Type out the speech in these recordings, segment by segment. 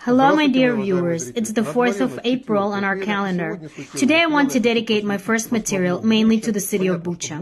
Hello, my dear viewers. It's the 4th of April on our calendar. Today I want to dedicate my first material mainly to the city of Bucha.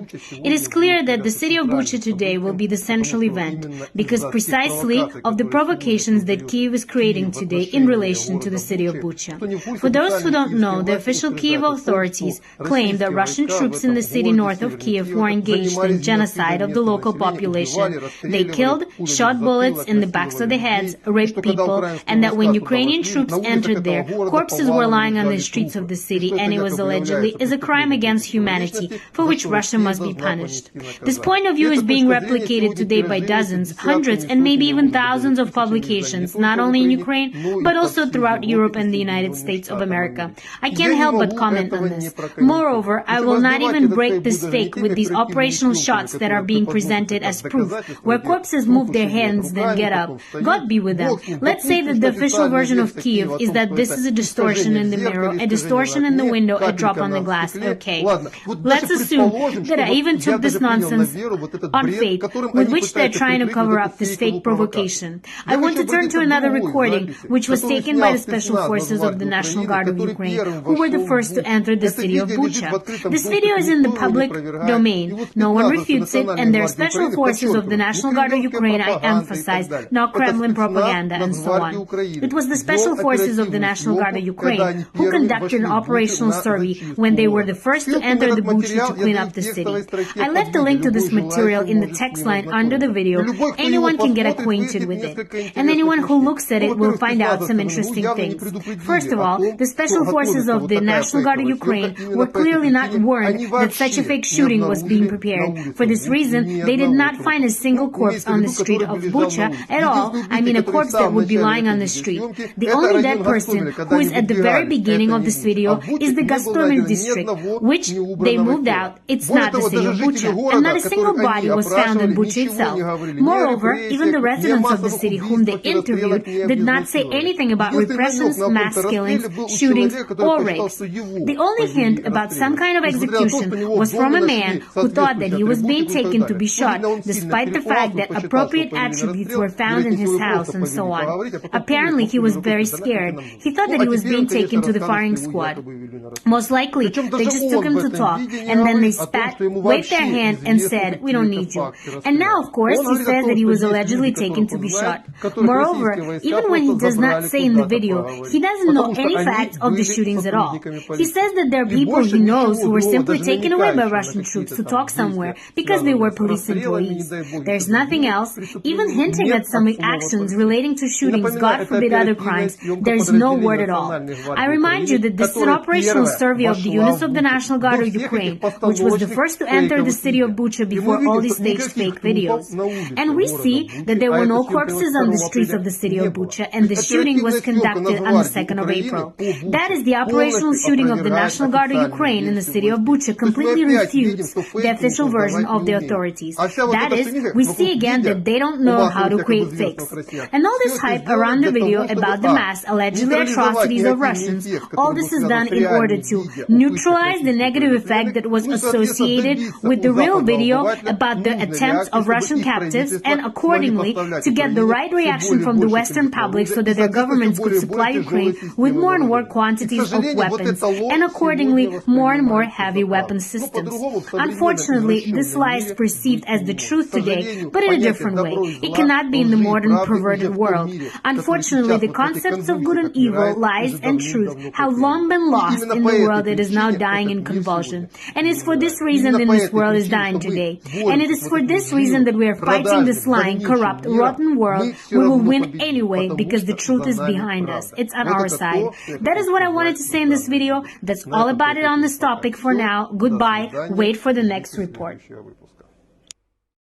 It is clear that the city of Bucha today will be the central event because precisely of the provocations that Kyiv is creating today in relation to the city of Bucha. For those who don't know, the official Kyiv authorities claim that Russian troops in the city north of Kyiv were engaged in genocide of the local population. They killed, shot bullets in the backs of the heads, raped people, and that when Ukrainian troops entered there, corpses were lying on the streets of the city, and it was allegedly a crime against humanity, for which Russia must be punished. This point of view is being replicated today by dozens, hundreds, and maybe even thousands of publications, not only in Ukraine, but also throughout Europe and the United States of America. I can't help but comment on this. Moreover, I will not even break this fake with these operational shots that are being presented as proof, where corpses move their hands, then get up. God be with them. Let's say that the official version of Kyiv is that this is a distortion in the mirror, a distortion in the window, a drop on the glass. Okay. Let's assume that I even took this nonsense on faith, with which they're trying to cover up this fake provocation. I want to turn to another recording, which was taken by the Special Forces of the National Guard of Ukraine, who were the first to enter the city of Bucha. This video is in the public domain. No one refutes it, and they're Special Forces of the National Guard of Ukraine, I emphasize, not Kremlin propaganda and so on. It was the Special Forces of the National Guard of Ukraine who conducted an operational survey when they were the first to enter the Bucha to clean up the city. I left a link to this material in the text line under the video. Anyone can get acquainted with it. And anyone who looks at it will find out some interesting things. First of all, the Special Forces of the National Guard of Ukraine were clearly not warned that such a fake shooting was being prepared. For this reason, they did not find a single corpse on the street of Bucha at all. I mean a corpse that would be lying on the street. The only dead person who is at the very beginning of this video is the Gazpromil district, which they moved out. It's not the city of Bucha, and not a single body was found in Bucha itself. Moreover, even the residents of the city whom they interviewed did not say anything about repressions, mass killings, shootings, or rapes. The only hint about some kind of execution was from a man who thought that he was being taken to be shot, despite the fact that appropriate attributes were found in his house and so on. Apparently, he was very scared. He thought that he was being taken to the firing squad. Most likely, they just took him to talk, and then they spat, waved their hand, and said, "We don't need you." And now, of course, he says that he was allegedly taken to be shot. Moreover, even when he does not say in the video, he doesn't know any facts of the shootings at all. He says that there are people he knows who were simply taken away by Russian troops to talk somewhere because they were police employees. There's nothing else. Even hinting at some actions relating to shootings, God forbid other crimes, there's no word at all. I remind you that this is an operational survey of the units of the National Guard of Ukraine, which was the first to enter the city of Bucha before all these staged fake videos. And we see that there were no corpses on the streets of the city of Bucha, and the shooting was conducted on the 2nd of April. That is the operational shooting of the National Guard of Ukraine in the city of Bucha completely refutes the official version of the authorities. That is, we see again that they don't know how to create fakes. And all this hype around the video about the mass allegedly atrocities of Russians, all this is done in order to neutralize the negative effect that was associated with the real video about the attempts of Russian captives, and accordingly to get the right reaction from the Western public so that their governments could supply Ukraine with more and more quantities of weapons, and accordingly more and more heavy weapon systems. Unfortunately, this lie is perceived as the truth today, but in a different way. It cannot be in the modern perverted world. Unfortunately, the concepts of good and evil, lies and truth have long been lost in the world that is now dying in convulsion. And it's for this reason that this world is dying today. And it is for this reason that we are fighting this lying, corrupt, rotten world. We will win anyway because the truth is behind us. It's on our side. That is what I wanted to say in this video. That's all about it on this topic for now. Goodbye. Wait for the next report.